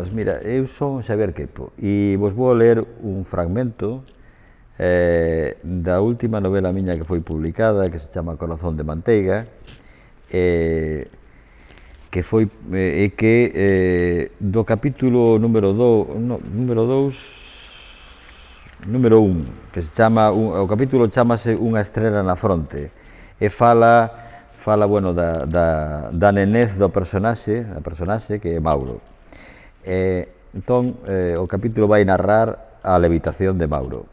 boas. Mira, eu son Xavier Queipo e vos vou ler un fragmento da última novela miña que foi publicada, que se chama Corazón de Manteiga, que foi do capítulo número 1, que se chama, o capítulo chamase Unha estrela na fronte, e fala bueno, da nenez do personaxe, que é Mauro. Entón, o capítulo vai narrar a levitación de Mauro.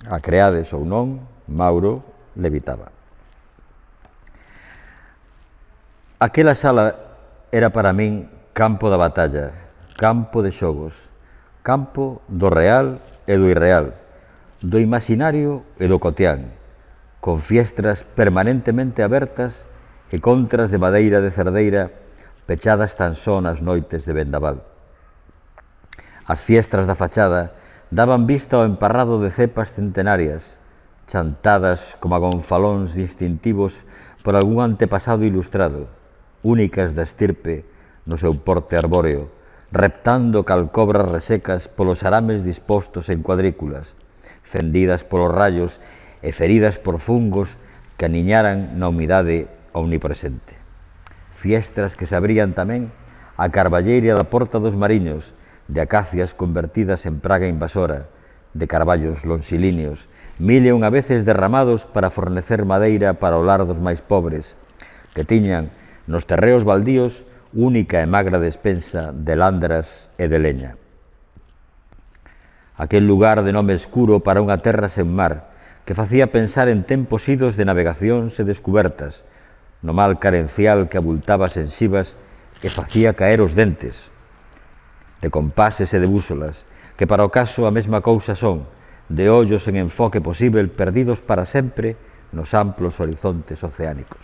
A creades ou non, Mauro levitaba. Aquela sala era para min campo da batalla, campo de xogos, campo do real e do irreal, do imaginario e do cotián, con fiestras permanentemente abertas e contras de madeira de cerdeira pechadas tan só nas noites de vendaval. As fiestras da fachada daban vista ao emparrado de cepas centenarias, chantadas como a gonfalóns distintivos por algún antepasado ilustrado, únicas da estirpe no seu porte arbóreo, reptando calcobras resecas polos arames dispostos en cuadrículas, fendidas polos rayos e feridas por fungos que aniñaran na humidade omnipresente. Fiestras que se abrían tamén a carballeira da Porta dos Mariños, de acacias convertidas en praga invasora, de carballos lonxilíneos, mil e unha veces derramados para fornecer madeira para o lar dos máis pobres, que tiñan nos terreos baldíos única e magra despensa de landras e de leña. Aquel lugar de nome escuro para unha terra sen mar, que facía pensar en tempos idos de navegacións e descubertas, no mal carencial que abultaba sensivas e facía caer os dentes, de compases e de búsolas, que para o caso a mesma cousa son, de ollos en enfoque posível perdidos para sempre nos amplos horizontes oceánicos.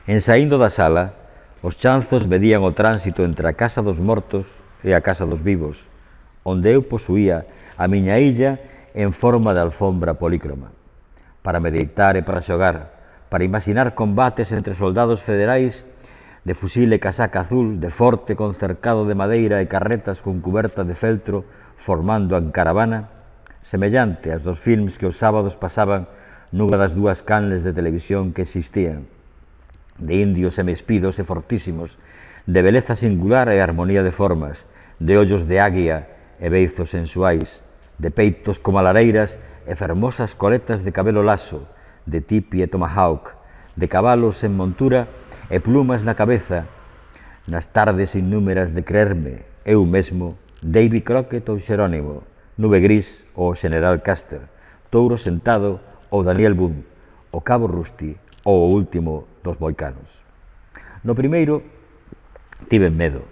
En saíndo da sala, os chanzos medían o tránsito entre a casa dos mortos e a casa dos vivos, onde eu posuía a miña illa en forma de alfombra polícroma, para meditar e para xogar, para imaginar combates entre soldados federais de fusil e casaca azul, de forte con cercado de madeira e carretas con cuberta de feltro formando en caravana, semellante ás dos films que os sábados pasaban nunha das dúas canles de televisión que existían, de indios semispidos e fortísimos, de beleza singular e armonía de formas, de ollos de águia e beizos sensuais, de peitos como lareiras e fermosas coletas de cabelo laso, de tipi e tomahawk, de cabalos en montura e plumas na cabeza, nas tardes innúmeras de creerme, eu mesmo, Davy Crockett ou Xerónimo, Nube Gris ou General Custer, Touro Sentado ou Daniel Boone, o Cabo Rusty ou o último dos moicanos. No primeiro, tive medo,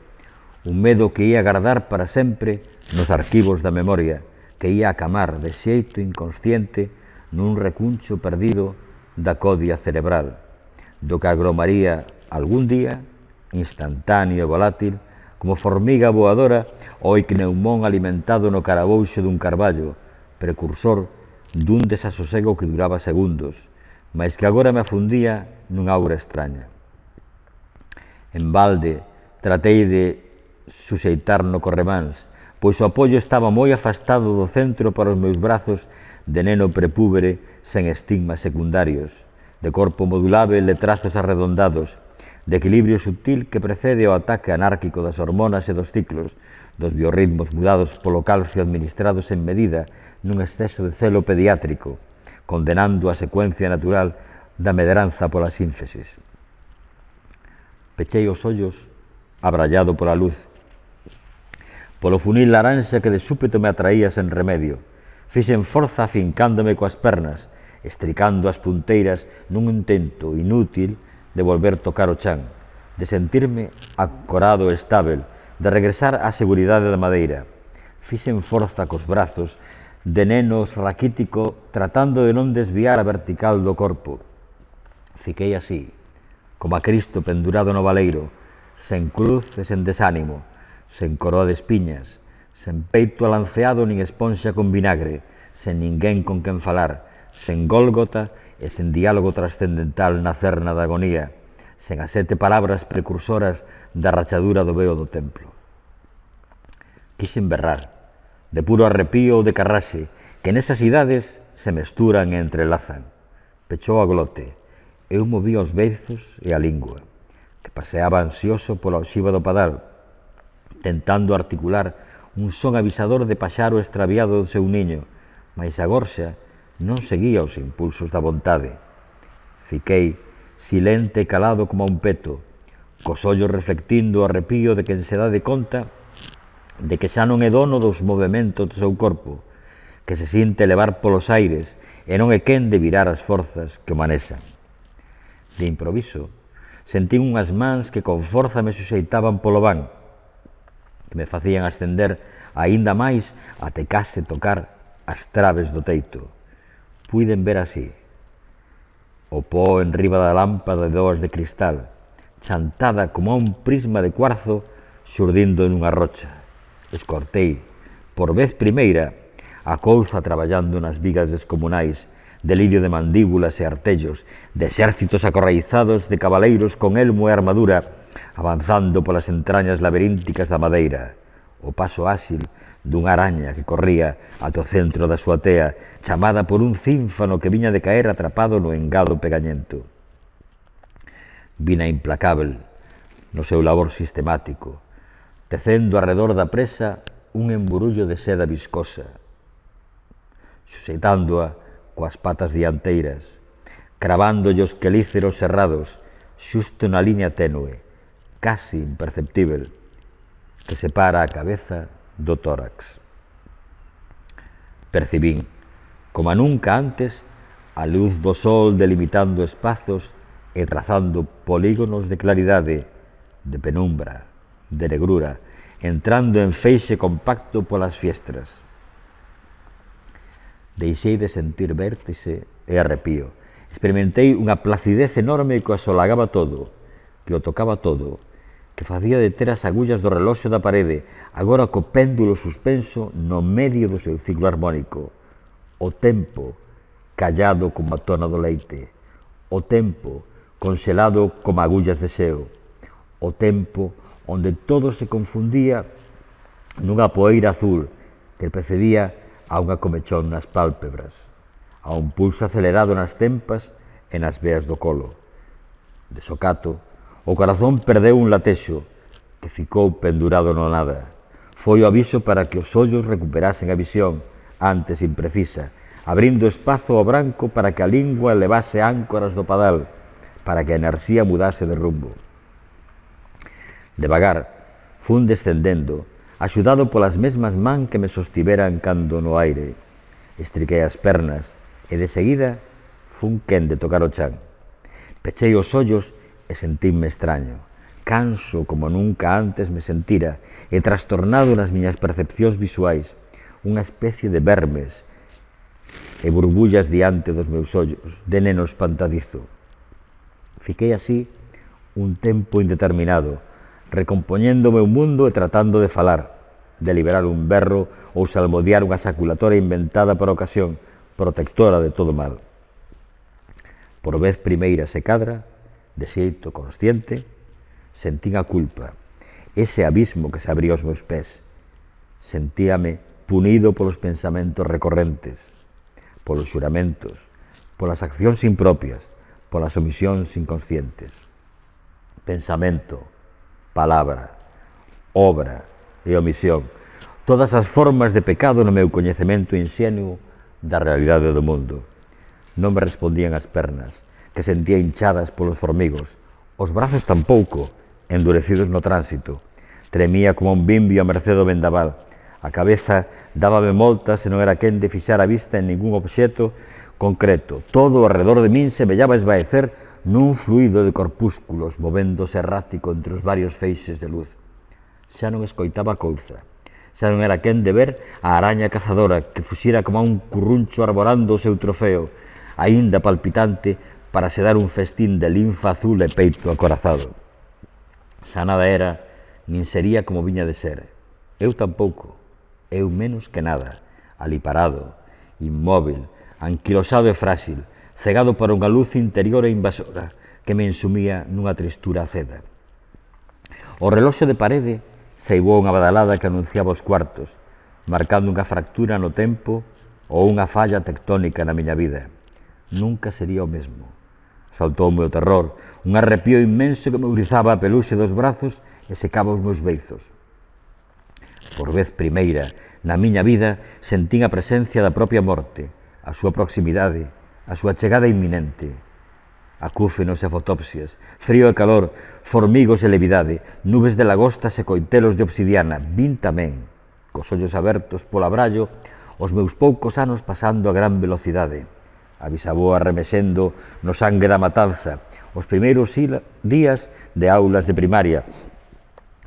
un medo que ia guardar para sempre nos arquivos da memoria, que ia acamar de xeito inconsciente nun recuncho perdido da codia cerebral, do que agromaría algún día, instantáneo e volátil, como formiga voadora ou icneumón alimentado no carabouxo dun carballo, precursor dun desasosego que duraba segundos, mas que agora me afundía nun aura extraña. En balde, tratei de suxeitar no corremáns, pois o apoio estaba moi afastado do centro para os meus brazos de neno prepúbere sen estigmas secundarios, de corpo modulável e trazos arredondados, de equilibrio sutil que precede ao ataque anárquico das hormonas e dos ciclos, dos biorritmos mudados polo calcio administrados en medida nun exceso de celo pediátrico, condenando a secuencia natural da medranza pola síntesis. Pechei os ollos, abrallado pola luz, polo funil laranxa que de súpeto me atraía sen remedio. Fixen forza afincándome coas pernas, estricando as punteiras nun intento inútil de volver tocar o chan, de sentirme ancorado e estável, de regresar á seguridade da madeira. Fixen forza cos brazos de nenos raquítico tratando de non desviar a vertical do corpo. Fiquei así, como a Cristo pendurado no baleiro, sen cruz e sen desánimo, sen coroa de espiñas, sen peito alanceado nin esponxa con vinagre, sen ninguén con quen falar, sen Gólgota e sen diálogo trascendental na cerna da agonía, sen as 7 palabras precursoras da rachadura do veo do templo. Quixen berrar, de puro arrepío ou de carraxe, que nesas idades se mesturan e entrelazan. Pechou a glote, eu moví os beizos e a lingua, que paseaba ansioso pola oxiva do padal, tentando articular un son avisador de paxaro extraviado do seu niño, mais a gorxa non seguía os impulsos da vontade. Fiquei silente e calado como un peto, cos ollos reflectindo o arrepío de quen se dá de conta de que xa non é dono dos movementos do seu corpo, que se sinte levar polos aires e non é quen de virar as forzas que o manexan. De improviso, sentín unhas mans que con forza me suxeitaban polo van, que me facían ascender aínda máis até case tocar as traves do teito. Puiden ver así o pó en riba da lámpada de oas de cristal, chantada como a un prisma de cuarzo xurdindo nunha rocha. Escortei, por vez primeira, a couza traballando nas vigas descomunais, delirio de mandíbulas e artellos, de exércitos acorraizados de cabaleiros con elmo e armadura, avanzando polas entrañas laberínticas da madeira, o paso áxil dunha araña que corría ata o centro da súa tea, chamada por un cínfano que viña de caer atrapado no engado pegañento. Vina implacável no seu labor sistemático, tecendo arredor da presa un emburullo de seda viscosa, suxeitándoa coas patas dianteiras, cravándolle os quelíceros serrados xusto na liña tenue, casi imperceptível, que separa a cabeza do tórax. Percibín, como nunca antes, a luz do sol delimitando espazos e trazando polígonos de claridade, de penumbra, de negrura, entrando en feixe compacto polas fiestras. Deixei de sentir vértixe e arrepío. Experimentei unha placidez enorme que o asolagaba todo, que o tocaba todo, que facía deter as agullas do reloxo da parede, agora co péndulo suspenso no medio do seu ciclo armónico. O tempo, callado como a tona do leite. O tempo, conxelado como agullas de xeo. O tempo onde todo se confundía nunha poeira azul que precedía a unha comechón nas pálpebras, a un pulso acelerado nas tempas e nas veas do colo. De socato, o corazón perdeu un latexo que ficou pendurado no nada. Foi o aviso para que os ollos recuperasen a visión, antes imprecisa, abrindo espazo ao branco para que a lingua levase áncoras do padal, para que a enerxía mudase de rumbo. Devagar, fun descendendo, axudado polas mesmas man que me sostiveran cando no aire. Estriquei as pernas e de seguida fun quen de tocar o chan. Pechei os ollos e sentínme extraño, canso como nunca antes me sentira e trastornado nas miñas percepcións visuais, unha especie de vermes e burbullas diante dos meus ollos, de neno espantadizo. Fiquei así un tempo indeterminado, recompoñendo o meu mundo e tratando de falar, de liberar un berro ou salmodiar unha saculatoria inventada para a ocasión, protectora de todo mal. Por vez primeira se cadra, de xeito consciente, sentín a culpa, ese abismo que se abría aos meus pés. Sentíame punido polos pensamentos recorrentes, polos xuramentos, polas accións impropias, polas omisións inconscientes. Pensamento, palabra, obra e omisión, todas as formas de pecado no meu coñecemento inxenuo da realidade do mundo. Non me respondían as pernas, que sentía hinchadas polos formigos, os brazos tampouco, endurecidos no tránsito. Tremía como un bimbio a merced do vendaval. A cabeza dábame moltas e non era quen de fixar a vista en ningún obxeto concreto. Todo ao redor de min semellaba esvaecer nun fluido de corpúsculos, movéndose errático entre os varios feixes de luz. Xa non escoitaba a couza, xa non era quen de ver a araña cazadora que fuxira como un curruncho arborando o seu trofeo, aínda palpitante para se dar un festín de linfa azul e peito acorazado. Xa nada era, nin sería como viña de ser. Eu tampouco, eu menos que nada, ali parado, inmóvil, anquilosado e frágil, cegado por unha luz interior e invasora que me ensumía nunha tristura aceda. O reloxo de parede ceibou unha badalada que anunciaba os cuartos, marcando unha fractura no tempo ou unha falla tectónica na miña vida. Nunca sería o mesmo. Saltoume o terror, un arrepío inmenso que me urizaba a peluxe dos brazos e secaba os meus beizos. Por vez primeira na miña vida sentín a presencia da propia morte, a súa proximidade, a súa chegada inminente. Acúfenos e fotopsias, frío e calor, formigos e levidade, nubes de lagostas e coitelos de obsidiana, vin tamén, cos ollos abertos pola brallo, os meus poucos anos pasando a gran velocidade. A bisaboa remexendo no sangue da matanza, os primeiros días de aulas de primaria,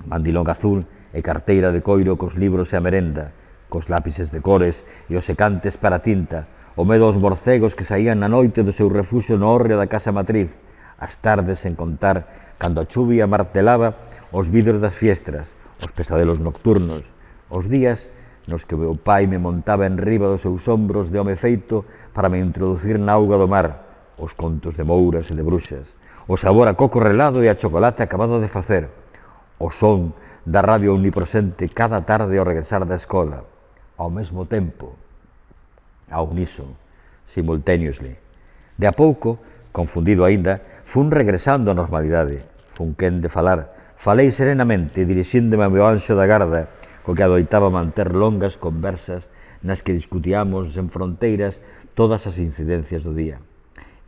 mandilón azul e carteira de coiro cos libros e a merenda, cos lápices de cores e os secantes para tinta, o medo aos morcegos que saían na noite do seu refuxo no hórreo da casa matriz, as tardes sen contar, cando a chuvia martelaba os vidros das fiestras, os pesadelos nocturnos, os días nos que o meu pai me montaba en riba dos seus ombros de home feito para me introducir na auga do mar, os contos de mouras e de bruxas, o sabor a coco relado e a chocolate acabado de facer, o son da radio omnipresente cada tarde ao regresar da escola, ao mesmo tempo, ao unísono, simultaneously. De a pouco, confundido aínda, fun regresando á normalidade, fun quen de falar, falei serenamente, dirixíndome ao meu anxo da garda, co que adoitaba manter longas conversas nas que discutíamos en fronteiras todas as incidencias do día.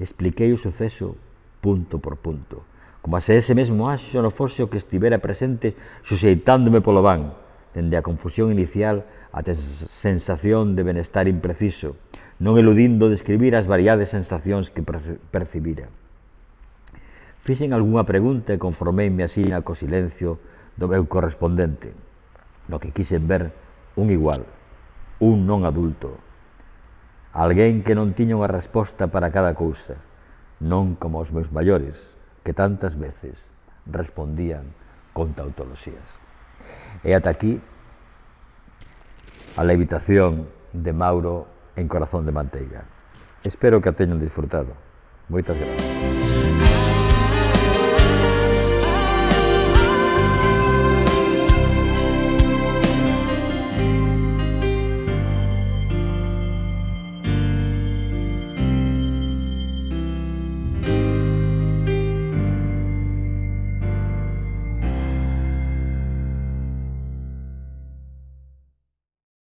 Expliquei o suceso punto por punto, como se ese mesmo anxo non fose o que estivera presente suxeitándome polo van, dende a confusión inicial ata a sensación de benestar impreciso, non eludindo describir as variadas sensacións que percibira. Fixen algunha pregunta e conformeime así co silencio do meu correspondente, no que quixen ver un igual, un non adulto, alguén que non tiña unha resposta para cada cousa, non como os meus maiores, que tantas veces respondían con tautoloxías. E ata aquí a levitación de Mauro en Corazón de Manteiga. Espero que a teñan disfrutado. Moitas gracias.